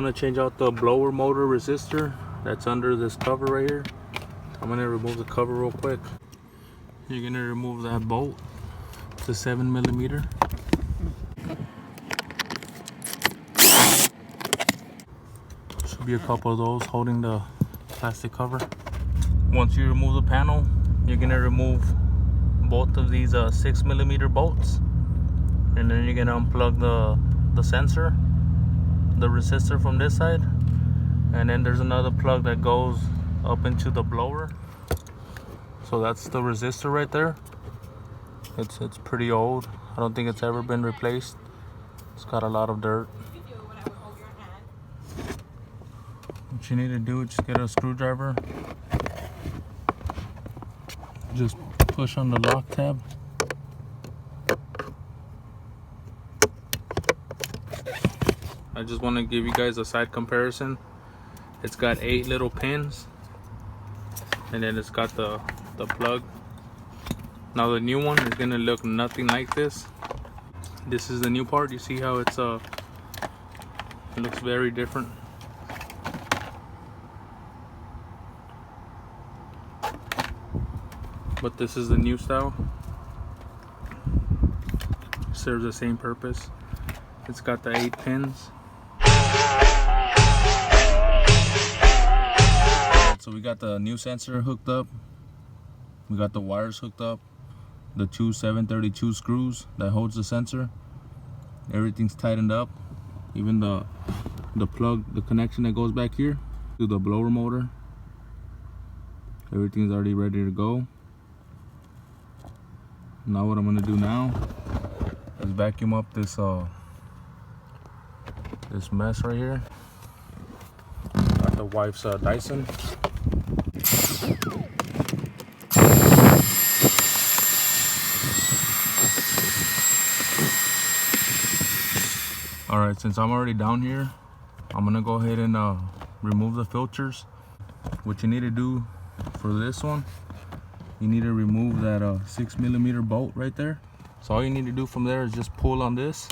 gonna change out the blower motor resistor that's under this cover right here. I'm gonna remove the cover real quick. You're gonna remove that bolt. It's a 7mm. Should be a couple of those holding the plastic cover. Once you remove the panel, you're gonna remove both of these 6mm bolts, and then you're gonna unplug the sensor, the resistor from this side, and then there's another plug that goes up into the blower. So that's the resistor right there. It's pretty old. I don't think it's ever been replaced. It's got a lot of dirt. What you need to do is just get a screwdriver. Just push on the lock tab. I just want to give you guys a side comparison. It's got 8 little pins, and then it's got the plug. Now the new one is gonna look nothing like this. This is the new part. You see how it looks very different. But this is the new style. Serves the same purpose. It's got the 8 pins. So we got the new sensor hooked up. We got the wires hooked up. The 2 732 screws that holds the sensor. Everything's tightened up. Even the plug, the connection that goes back here to the blower motor. Everything's already ready to go. Now what I'm gonna do now is vacuum up this mess right here. Got the wife's Dyson. Alright, since I'm already down here, I'm gonna go ahead and remove the filters. What you need to do for this one, you need to remove that 6mm bolt right there. So all you need to do from there is just pull on this,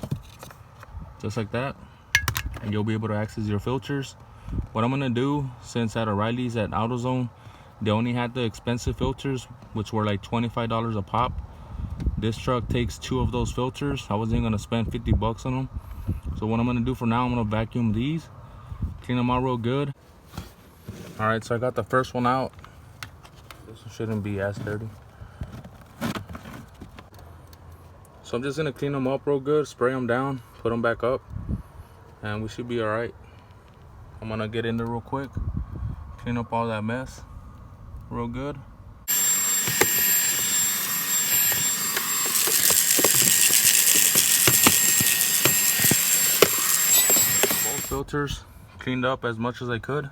just like that, and you'll be able to access your filters. What I'm gonna do, since at O'Reilly's at AutoZone, they only had the expensive filters, which were like $25 a pop. This truck takes 2 of those filters. I wasn't gonna spend 50 bucks on them. So what I'm gonna do for now, I'm gonna vacuum these, clean them out real good. All right, so I got the first one out. This one shouldn't be as dirty. So I'm just gonna clean them up real good, spray them down, put them back up, and we should be all right. I'm gonna get in there real quick, clean up all that mess real good. Both filters cleaned up as much as I could.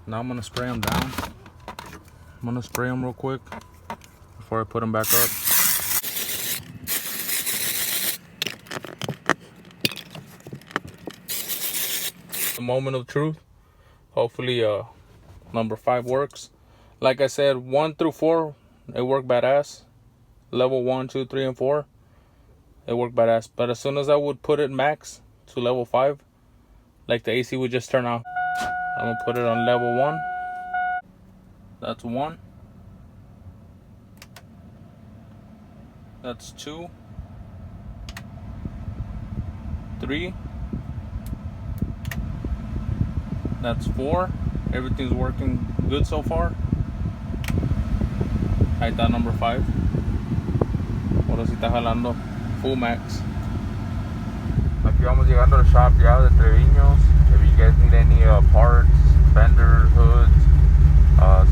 Now I'm gonna spray them down. I'm gonna spray them real quick before I put them back up. The moment of truth. Hopefully number 5 works. Like I said, 1 through 4 it worked badass. Level 1, 2, 3, and 4 it worked badass. But as soon as I would put it max to level 5, like the AC would just turn off. I'm gonna put it on level 1. That's 1. That's 2. 3. That's 4. Everything's working good so far. Ahí está number 5. Ahora sí está jalando full max. Aquí vamos llegando al shop ya de Trevino. If you guys need any parts, fenders, hoods,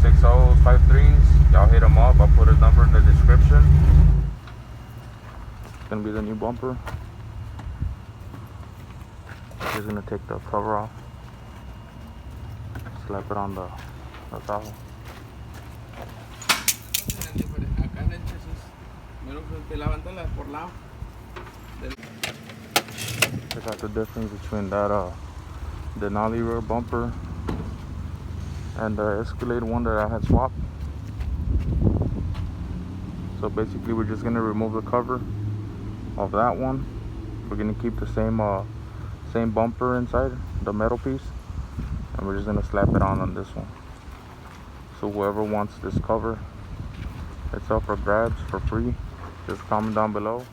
6.0s, 5.3s, y'all hit him up. I'll put his number in the description. It's gonna be the new bumper. Just gonna take the cover off. Slap it on the Tahoe. Check out the difference between that Denali rear bumper and the Escalade one that I had swapped. So basically we're just gonna remove the cover of that one. We're gonna keep the Same bumper inside, the metal piece. And we're just gonna slap it on this one. So whoever wants this cover, it's up for grabs for free. Just comment down below.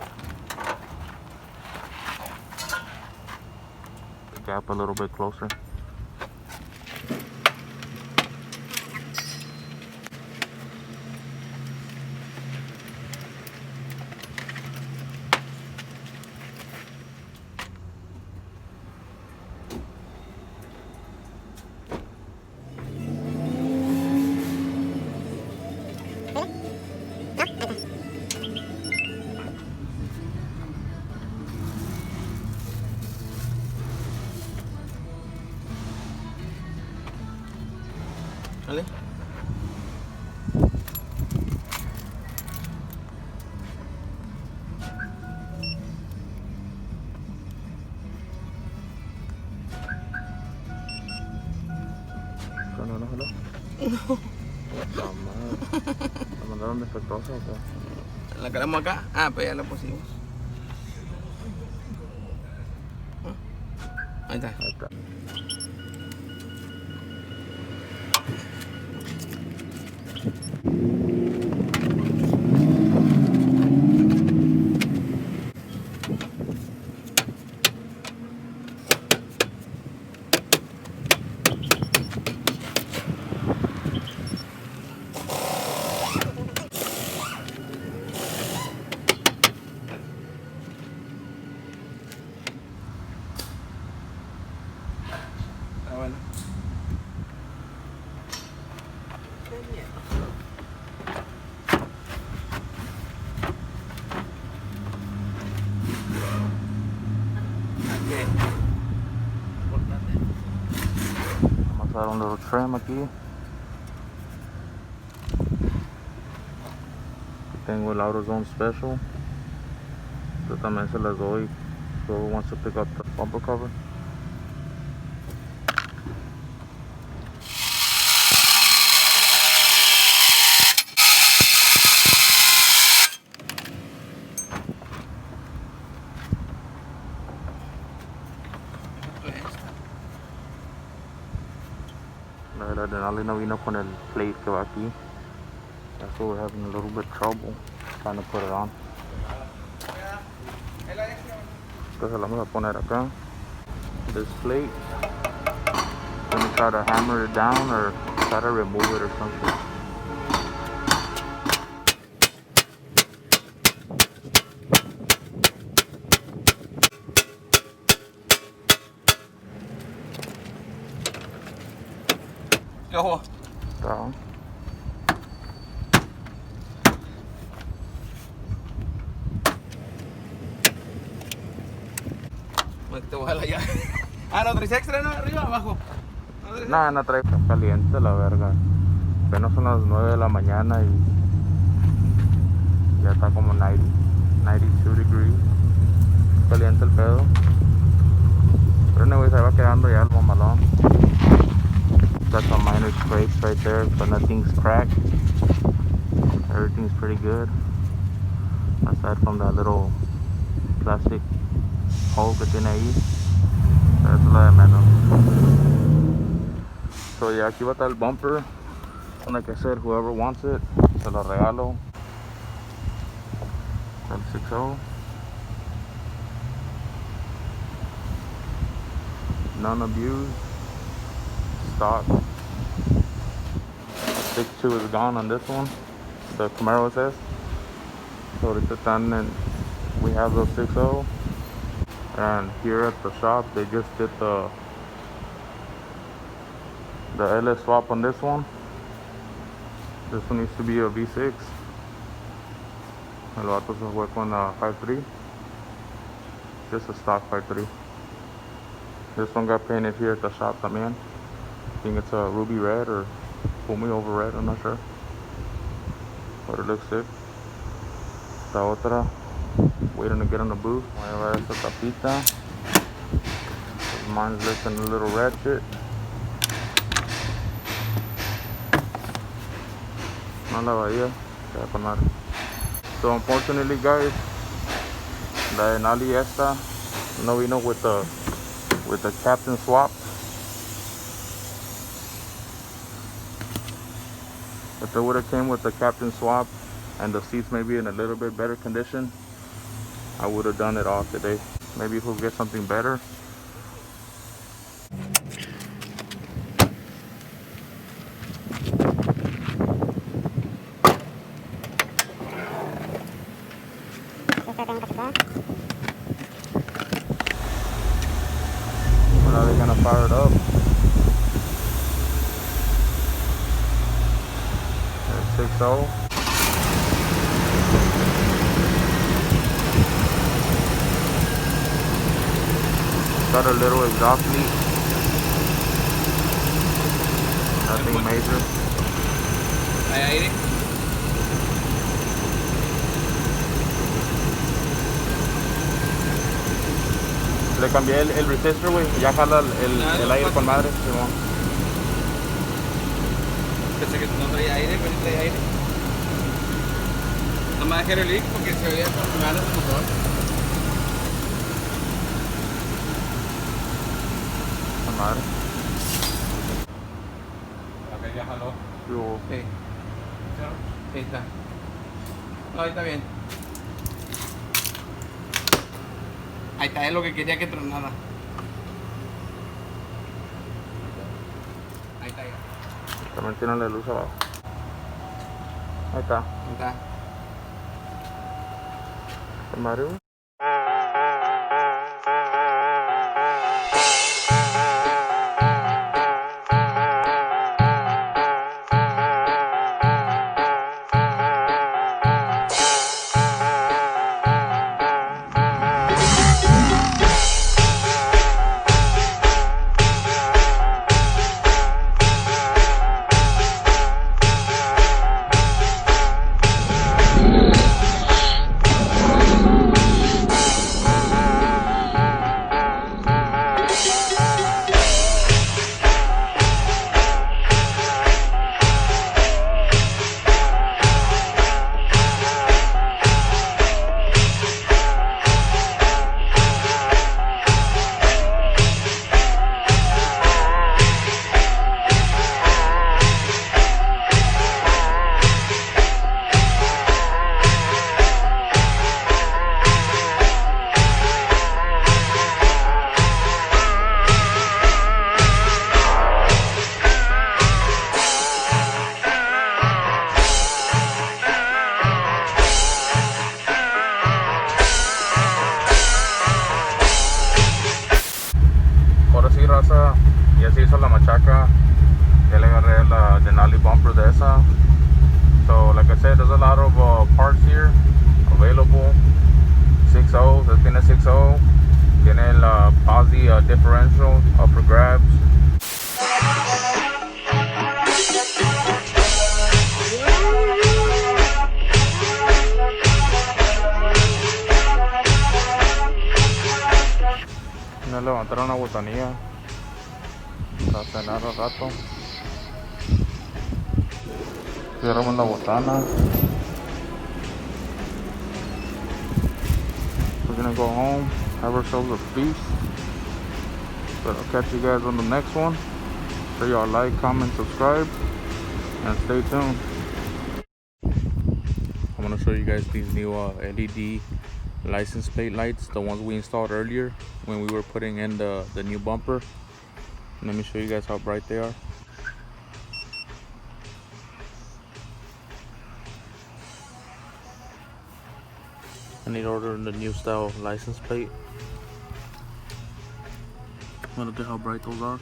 The gap a little bit closer. ¿Vale? No, no, hello. No. ¿La mandaron defectuosa o qué? ¿La queremos acá? Ah, pues ya la pusimos. Ahí está. Ahí está. Ah, bueno. Vamos a dar un little trim aquí. Tengo el AutoZone Special. Yo también se las doy. Whoever wants to pick up the bumper cover. La adrenalina vino con el plate que va aquí. That's why we're having a little bit trouble trying to put it on. Entonces la vamos a poner acá. This plate. Gonna try to hammer it down or try to remove it or something. ¿Qué ojo? Down. Te voy a la llave. Ah, ¿no traes extra, no? ¿Arriba o abajo? No, no trae caliente la verga. Apenas son las 9 de la mañana y ya está como 92 degrees. Caliente el pedo. Pero anyways, ahí va quedando ya el bombalón. Got some minor scrapes right there, but nothing's cracked. Everything's pretty good. Aside from that little plastic hole que tiene ahí. Eso es lo de menos. So yeah, aquí va a estar el bumper. Like I said, whoever wants it, se lo regalo. El 6.0. None abused. Stock. 6.2 is gone on this one. The Camaro SS. So ahorita están en, we have the 6.0. And here at the shop, they just did the LS swap on this one. This one used to be a V6. El vato se fue con a 5.3. Just a stock 5.3. This one got painted here at the shop también. I think it's a ruby red or foamy over red, I'm not sure. But it looks sick. Esta otra, waiting to get on the booth. Voy a llevar esta tapita. Mine's looking a little ratchet. No la bahía, se va a poner. So unfortunately guys, la Denali esta no vino with the with the captain swap. If it would have came with the captain swap and the seats maybe in a little bit better condition, I would have done it all today. Maybe if we'll get something better. Now they're gonna fire it up. There's 6.0. Got a little exhaust leak. Nothing major. ¿Hay aire? Le cambié el resistor, güey. Ya jala el aire con madre. Simón. Pensé que no traía aire, pero sí traía aire. No me dejé el leak porque se veía mal el motor. Con madre. Ok, ya jaló. Yo, Sí. Sí, está. No, ahí está bien. Ahí está, es lo que quería que tronara. Ahí está ya. también tiene la luz abajo. Ahí está. Ahí está. Con madre, güey. Raza, ya se hizo la machaca, ya le agarré la Denali bumper de esa. So like I said, there's a lot of parts here available. 6.0, tiene 6.0, tiene el Aussie differential up for grabs. Me levantaron la botanilla para cenar al rato. Cerramos la botana. We're gonna go home, have ourselves a feast. But I'll catch you guys on the next one. So y'all like, comment, subscribe, and stay tuned. I'm gonna show you guys these new LED license plate lights, the ones we installed earlier when we were putting in the new bumper. Let me show you guys how bright they are. I need to order the new style license plate. Look at how bright those are.